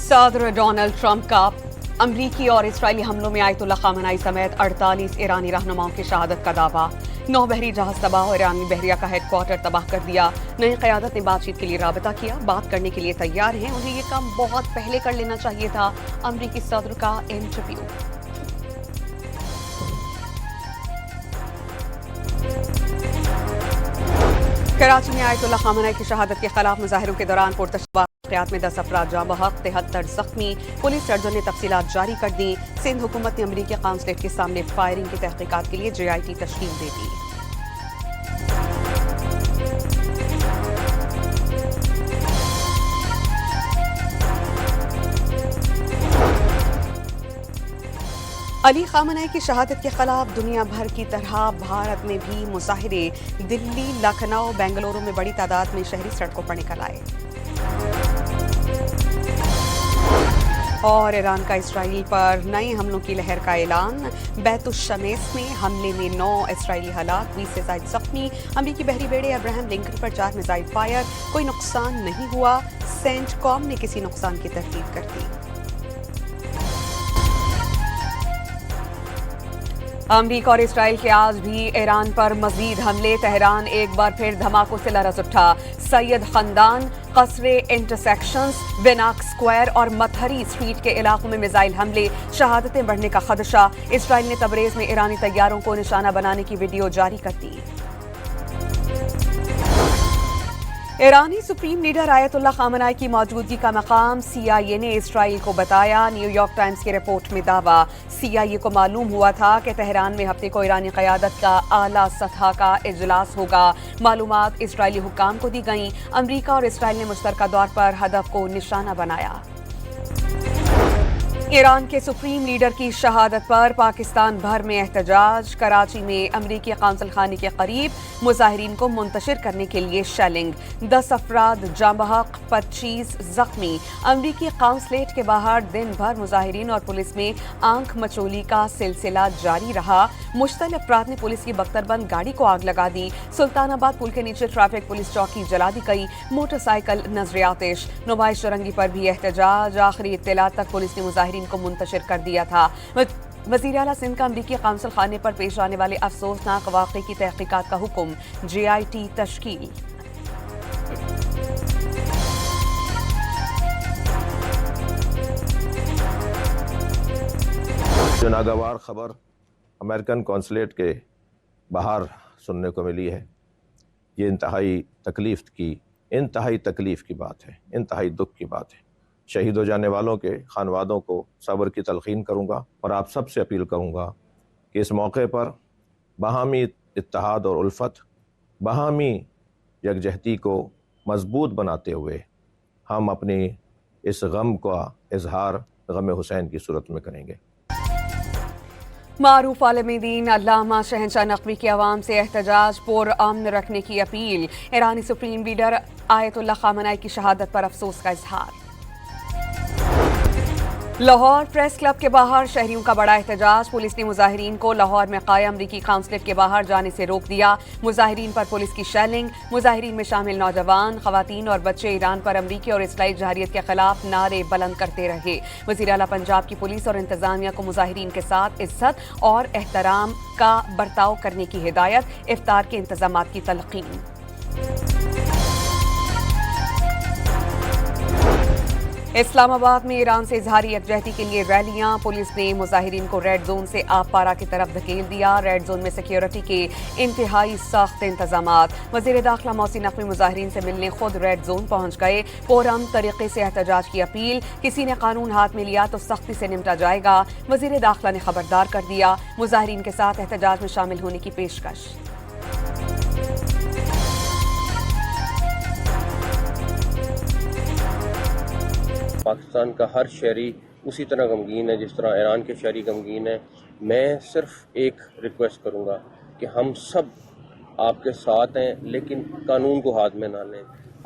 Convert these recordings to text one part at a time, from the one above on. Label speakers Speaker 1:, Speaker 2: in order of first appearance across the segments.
Speaker 1: صدر Donald Trump کا امریکی اور اسرائیلی حملوں میں آیت اللہ خامنہئی سمیت 48 ایرانی رہنماؤں کی شہادت کا دعویٰ۔ 9 بحری جہاز تباہ اور ایرانی بحریہ کا ہیڈ کوارٹر تباہ کر دیا۔ نئی قیادت نے بات چیت کے لیے رابطہ کیا، بات کرنے کے لیے تیار ہیں، انہیں یہ کام بہت پہلے کر لینا چاہیے تھا۔ امریکی صدر کا انٹرویو۔ کراچی میں آیت اللہ خامنہئی کی شہادت کے خلاف مظاہروں کے دوران پرتشدد واقعات میں 10 افراد جاں بحق، 73 زخمی۔ پولیس سرجن نے تفصیلات جاری کر دیں۔ سندھ حکومت نے امریکی قونصلیٹ کے سامنے فائرنگ کی تحقیقات کے لیے JIT تشکیل دے دی۔ علی خامنہئی کی شہادت کے خلاف دنیا بھر کی طرح بھارت میں بھی مظاہرے۔ دلی، لکھنؤ، بنگلورو میں بڑی تعداد میں شہری سڑکوں پر نکل آئے۔ اور ایران کا اسرائیل پر نئے حملوں کی لہر کا اعلان۔ بیت الشمیس میں حملے میں 9 اسرائیلی ہلاک، 20 سے زائد زخمی۔ امریکی بحری بیڑے ابراہم لنکن پر 4 میزائل فائر، کوئی نقصان نہیں ہوا۔ سینٹ کام نے کسی نقصان کی تردید کر دی۔ امریکہ اور اسرائیل کے آج بھی ایران پر مزید حملے۔ تہران ایک بار پھر دھماکوں سے لرز اٹھا۔ سید خندان، قصر انٹرسیکشنز، ویناک اسکوائر اور متھری اسٹریٹ کے علاقوں میں میزائل حملے، شہادتیں بڑھنے کا خدشہ۔ اسرائیل نے تبریز میں ایرانی طیاروں کو نشانہ بنانے کی ویڈیو جاری کر دی۔ ایرانی سپریم لیڈر آیت اللہ خامنہئی کی موجودگی کا مقام CIA نے اسرائیل کو بتایا۔ نیو یارک ٹائمز کی رپورٹ میں دعویٰ، CIA کو معلوم ہوا تھا کہ تہران میں ہفتے کو ایرانی قیادت کا اعلیٰ سطح کا اجلاس ہوگا۔ معلومات اسرائیلی حکام کو دی گئیں۔ امریکہ اور اسرائیل نے مشترکہ طور پر ہدف کو نشانہ بنایا۔ ایران کے سپریم لیڈر کی شہادت پر پاکستان بھر میں احتجاج۔ کراچی میں امریکی قونصل خانے کے قریب مظاہرین کو منتشر کرنے کے لیے شیلنگ، 10 افراد جاں بحق، 25 زخمی۔ امریکی قونصلیٹ کے باہر دن بھر مظاہرین اور پولیس میں آنکھ مچولی کا سلسلہ جاری رہا۔ مشتعل افراد نے پولیس کی بختر بند گاڑی کو آگ لگا دی۔ سلطان آباد پل کے نیچے ٹریفک پولیس چوکی جلا دی گئی۔ موٹر سائیکل نظر آتش، نمائش چرنگی پر بھی احتجاج۔ آخری اطلاعات تک پولیس نے مظاہرین کو منتشر کر دیا تھا۔ وزیر اعلیٰ سندھ کا امریکی قونصل خانے پر پیش آنے والے افسوسناک واقعے کی تحقیقات کا حکم، JIT تشکیل۔
Speaker 2: جو ناگوار خبر امریکن قونصلیٹ کے باہر سننے کو ملی ہے، یہ انتہائی تکلیف کی بات ہے، انتہائی دکھ کی بات ہے۔ شہید ہو جانے والوں کے خانوادوں کو صبر کی تلقین کروں گا اور آپ سب سے اپیل کروں گا کہ اس موقع پر باہمی اتحاد اور الفت، باہمی یکجہتی کو مضبوط بناتے ہوئے ہم اپنی اس غم کا اظہار غم حسین کی صورت میں کریں گے۔
Speaker 1: معروف عالم دین علامہ شہنشاہ نقوی کی عوام سے احتجاج پر امن رکھنے کی اپیل۔ ایرانی سپریم لیڈر آیت اللہ خامنہئی کی شہادت پر افسوس کا اظہار۔ لاہور پریس کلب کے باہر شہریوں کا بڑا احتجاج۔ پولیس نے مظاہرین کو لاہور میں قائم امریکی قونصلیٹ کے باہر جانے سے روک دیا۔ مظاہرین پر پولیس کی شیلنگ۔ مظاہرین میں شامل نوجوان، خواتین اور بچے ایران پر امریکی اور اسرائیلی جارحیت کے خلاف نعرے بلند کرتے رہے۔ وزیر اعلیٰ پنجاب کی پولیس اور انتظامیہ کو مظاہرین کے ساتھ عزت اور احترام کا برتاؤ کرنے کی ہدایت۔ افطار کے انتظامات کی تلقین۔ اسلام آباد میں ایران سے اظہاری یکجہتی کے لیے ریلیاں۔ پولیس نے مظاہرین کو ریڈ زون سے آب پارہ کی طرف دھکیل دیا۔ ریڈ زون میں سیکیورٹی کے انتہائی سخت انتظامات۔ وزیر داخلہ محسن نقوی مظاہرین سے ملنے خود ریڈ زون پہنچ گئے۔ پرامن طریقے سے احتجاج کی اپیل، کسی نے قانون ہاتھ میں لیا تو سختی سے نمٹا جائے گا۔ وزیر داخلہ نے خبردار کر دیا۔ مظاہرین کے ساتھ احتجاج میں شامل ہونے کی پیشکش۔
Speaker 3: پاکستان کا ہر شہری اسی طرح غمگین ہے جس طرح ایران کے شہری غمگین ہیں۔ میں صرف ایک ریکویسٹ کروں گا کہ ہم سب آپ کے ساتھ ہیں، لیکن قانون کو ہاتھ میں نہ لیں۔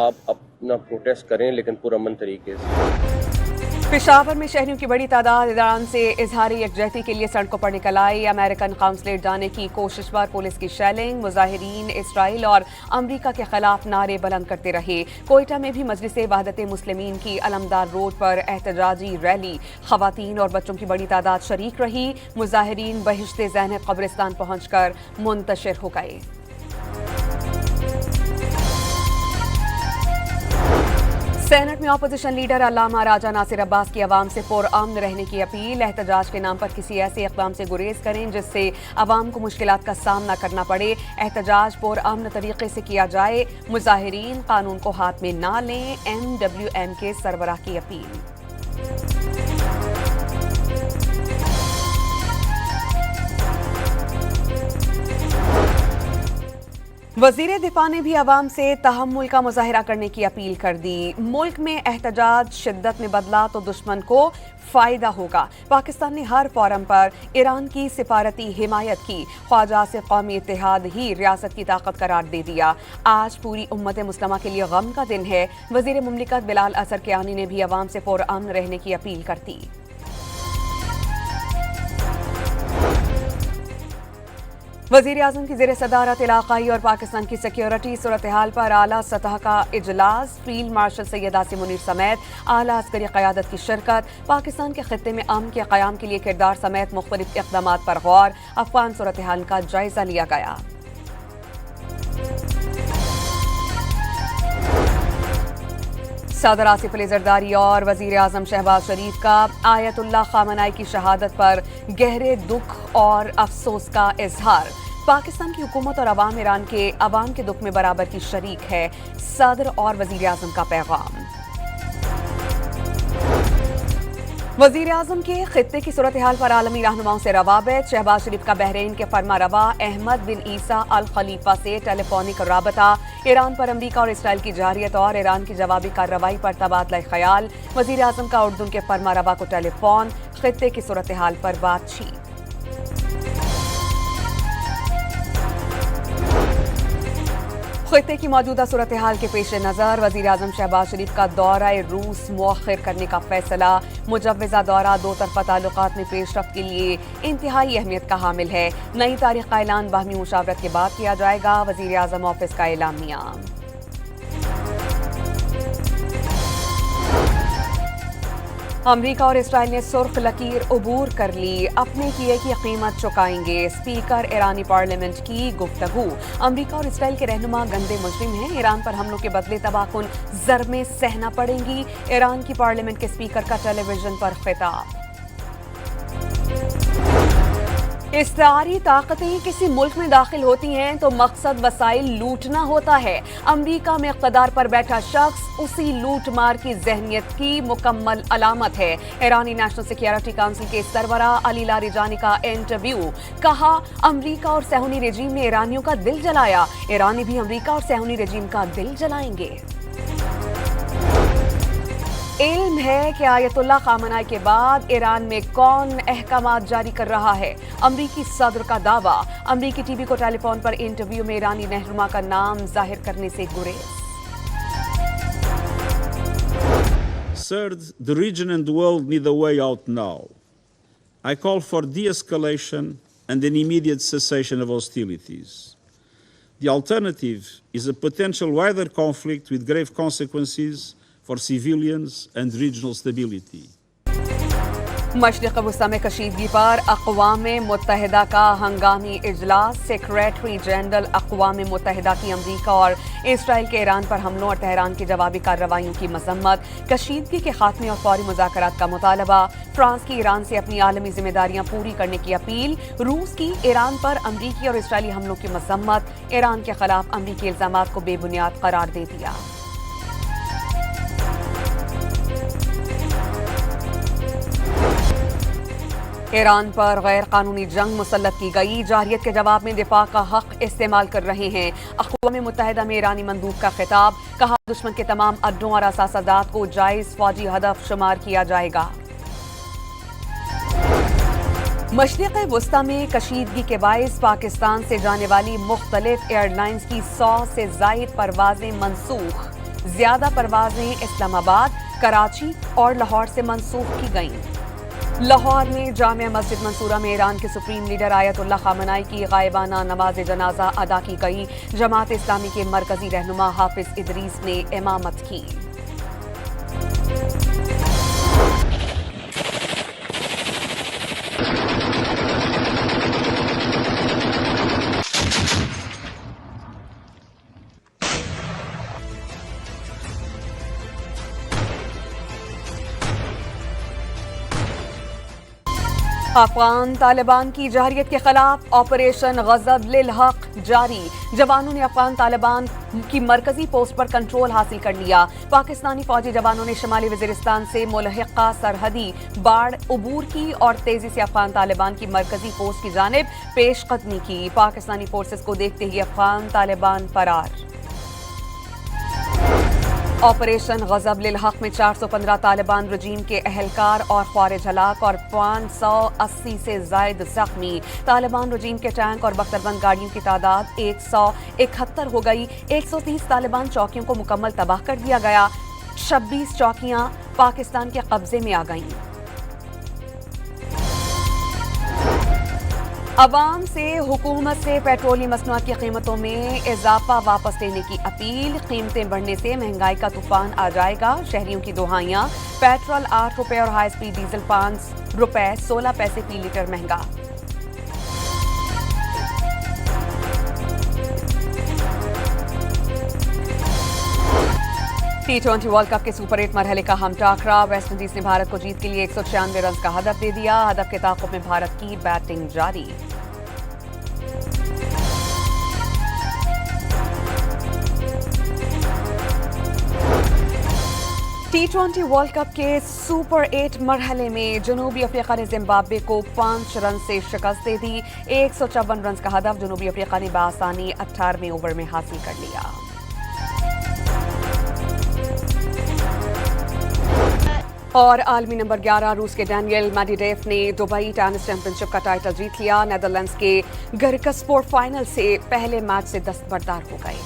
Speaker 3: آپ اپنا پروٹیسٹ کریں لیکن پرامن طریقے سے۔
Speaker 1: पेशावर में शहरियों की बड़ी तादाद ईरान से इजहारी यकजहती के लिए सड़कों पर निकल आई। अमेरिकन कौंसलेट जाने की कोशिश पर पुलिस की शेलिंग। मुजाहिरीन इसराइल और अमरीका के खिलाफ नारे बुलंद करते रहे। कोयटा में भी मजलिस वहदत मुस्लिमीन की अलमदार रोड पर एहतजाजी रैली। खवातीन और बच्चों की बड़ी तादाद शरीक रही। मुजाहिरीन बहिश्ते ज़ैनब कब्रिस्तान पहुंचकर मुंतशिर हो गए। सेनेट में अपोजिशन लीडर अल्लामा राजा नासिर अब्बास की अवाम से पुरअमन रहने की अपील। एहतजाज के नाम पर किसी ऐसे इक़दाम से गुरेज करें जिससे अवाम को मुश्किलात का सामना करना पड़े। एहतजाज पुरअमन तरीके से किया जाए। मुजाहिरीन कानून को हाथ में ना लें। MWM के सरबराह की अपील। वज़ीर दिफा ने भी अवाम से तहम्मुल का मुजाहिरा करने की अपील कर दी। मुल्क में एहतजाज शिद्दत में बदला तो दुश्मन को फ़ायदा होगा। पाकिस्तान ने हर फोरम पर ईरान की सिफारती हिमायत की। ख्वाजा से कौमी इत्तेहाद ही रियासत की ताकत करार दे दिया। आज पूरी उम्मत मुस्लिमा के लिए गम का दिन है। वज़ीर मुमलिकत बिलाल असर कियानी ने भी अवाम से पुरअमन रहने की अपील कर दी। वज़ीर आज़म की ज़ेर सदारत इलाक़ाई और पाकिस्तान की सिक्योरिटी सूरत हाल पर आला सतह का इजलास। फील्ड मार्शल सैयद आसिम मुनीर समेत आला अस्करी क़यादत की शिरकत। पाकिस्तान के ख़ित्ते में अमन के क़याम के लिए किरदार समेत मुख्तलिफ इक़दामात पर गौर। अफ़गान सूरत हाल का जायज़ा लिया गया। सदर आसिफ अली ज़रदारी और वज़ीर आज़म शहबाज शरीफ का आयतुल्लाह ख़ामनाई की शहादत पर गहरे दुख और अफसोस का इजहार। पाकिस्तान की हुकूमत और अवाम ईरान के अवाम के दुख में बराबर की शरीक है। सदर और वज़ीर आज़म का पैगाम। वज़ीर आज़म के खित्ते की सूरत हाल पर आलमी रहनुमाओं से रवाबित। शहबाज शरीफ का बहरीन के फरमा रवा अहमद बिन ईसा अल खलीफा से टेलीफोनिक राबता। ईरान पर अमरीका और इसराइल की जारियत और ईरान की जवाबी कार्रवाई पर तबादला ख्याल। वज़ीर आज़म का उर्दून के फरमा रवा को टेलीफोन। खित्ते की सूरत हाल पर बातचीत। खित्ते की मौजूदा सूरत हाल के पेश नज़र वज़ीर आज़म शहबाज शरीफ का दौरा रूस मुअख्खर करने का फैसला। मुजव्वज़ा दौरा दो तरफ़ा ताल्लुकात में पेशरफ्त के लिए इंतहाई अहमियत का हामिल है। नई तारीख का ऐलान बाहमी मुशावरत के बाद किया जाएगा। वज़ीर आज़म ऑफिस का एलामिया। अमरीका और इसराइल ने सुर्ख लकीर उबूर कर ली। अपने किए की कीमत चुकाएंगे। स्पीकर ईरानी पार्लियामेंट की गुफ्तगू। अमरीका और इसराइल के रहनुमा गंदे मुजरिम हैं। ईरान पर हमलों के बदले तबाहकुन ज़रमें सहना पड़ेंगी। ईरान की पार्लियामेंट के स्पीकर का टेलीविजन पर खिताब। इस्तारी ताकतें किसी मुल्क में दाखिल होती हैं तो मकसद वसाइल लूटना होता है। अमरीका में इक़्तिदार पर बैठा शख्स उसी लूट मार की ज़हनियत की मुकम्मल अलामत है। ईरानी नेशनल सिक्योरिटी काउंसिल के सरबराह अली लारिजानी का इंटरव्यू। कहा, अमरीका और सैहूनी रजीम ने ईरानियों का दिल जलाया। ईरानी भी अमरीका और सैहूनी रजीम का दिल जलाएंगे। इल्म है कि आयतुल्लाह ख़ामनाई के बाद ईरान में कौन अहकामात जारी कर रहा है। अमरीकी सदर का दावा। अमरीकी टीवी को टेलीफोन पर इंटरव्यू में ईरानी रहनुमा का नाम जाहिर करने से गुरेज।
Speaker 4: Third, the region and the world need a way out now. I call for de-escalation and an immediate cessation of hostilities. The alternative is a potential wider conflict with grave consequences for civilians and regional stability.
Speaker 1: मशरिक़ वुस्ता में कशीदगी पर अक़वाम मुत्तहिदा का हंगामी इजलास। Secretary general अक़वाम मुत्तहिदा की अमरीका और Israel के Iran पर हमलों और तेहरान की जवाबी कार्रवाइयों की मज़म्मत। कशीदगी के खात्मे और फौरी मुज़ाकरात का मुतालबा। फ्रांस की ईरान से अपनी आलमी जिम्मेदारियां पूरी करने की अपील। रूस की ईरान पर अमरीकी और इसराइली हमलों की मज़म्मत। ईरान के खिलाफ अमरीकी इल्ज़ामात को बेबुनियाद करार दे दिया। ईरान पर गैर कानूनी जंग मुसल्लत की गई। जारियत के जवाब में दिफा का हक इस्तेमाल कर रहे हैं। अक़वाम मुत्तहिदा में ईरानी मंदूब का खिताब। कहा, दुश्मन के तमाम अड्डों और असासादात को जायज़ फौजी हदफ शुमार किया जाएगा। मशरिक़ वुस्ता में कशीदगी के बाइस पाकिस्तान से जाने वाली मुख्तलिफ एयरलाइंस की 100 से ज़ायद परवाजें मनसूख। ज्यादा परवाजें इस्लामाबाद, कराची और लाहौर से मनसूख की गईं। लाहौर में जामिया मस्जिद मंसूरा में ईरान के सुप्रीम लीडर आयतुल्लाह खामनाई की गायबाना नमाज जनाजा अदा की गई। जमात इस्लामी के मरकजी रहनुमा हाफिज इदरीस ने इमामत की। अफगान तालिबान की जहरियत के खिलाफ ऑपरेशन गजब लिल हक जारी। जवानों ने अफगान तालिबान की मरकजी पोस्ट पर कंट्रोल हासिल कर लिया। पाकिस्तानी फौजी जवानों ने शुमाली वजीरिस्तान से मुलहिका सरहदी बाढ़ अबूर की और तेजी से अफगान तालिबान की मरकजी पोस्ट की जानिब पेशकदमी की। पाकिस्तानी फोर्सेस को देखते ही अफगान तालिबान फरार। ऑपरेशन गजब लिल हक में 415 तालिबान रजीम के अहलकार और ख्वारिज हलाक और 580 से जायद जख्मी। तालिबान रजीम के टैंक और बख्तरबंद गाड़ियों की तादाद 171 हो गई। 130 तालिबान चौकियों को मुकम्मल तबाह कर दिया गया। 26 चौकियां पाकिस्तान के कब्जे में आ गईं। अवाम से हुकूमत से पेट्रोलियम मसनूआत की कीमतों में इजाफा वापस लेने की अपील। कीमतें बढ़ने से महंगाई का तूफान आ जाएगा, शहरियों की दुहाइयां। पेट्रोल 8 रुपए और हाई स्पीड डीजल 5 रुपए 16 पैसे फी लीटर महंगा। T20 वर्ल्ड कप के सुपर 8 मरहले का हम टाकरा। वेस्ट इंडीज ने भारत को जीत के लिए 196 रन का हदफ दे दिया। हदफ के ताक़ुब में भारत की बैटिंग जारी। T20 वर्ल्ड कप के सुपर 8 मरहले में जनूबी अफ्रीका ने जिम्बाब्वे को 5 रन से शिकस्त दे दी। 154 रन का हदफ जनूबी अफ्रीका ने बआसानी 18वें ओवर में हासिल कर लिया। और आलमी नंबर 11 रूस के डैनियल मेडवेडेव ने दुबई टेनिस चैंपियनशिप का टाइटल जीत लिया। नेदरलैंड्स के गर्कस्पोर्ट फाइनल से पहले मैच से दस्तबरदार हो गए।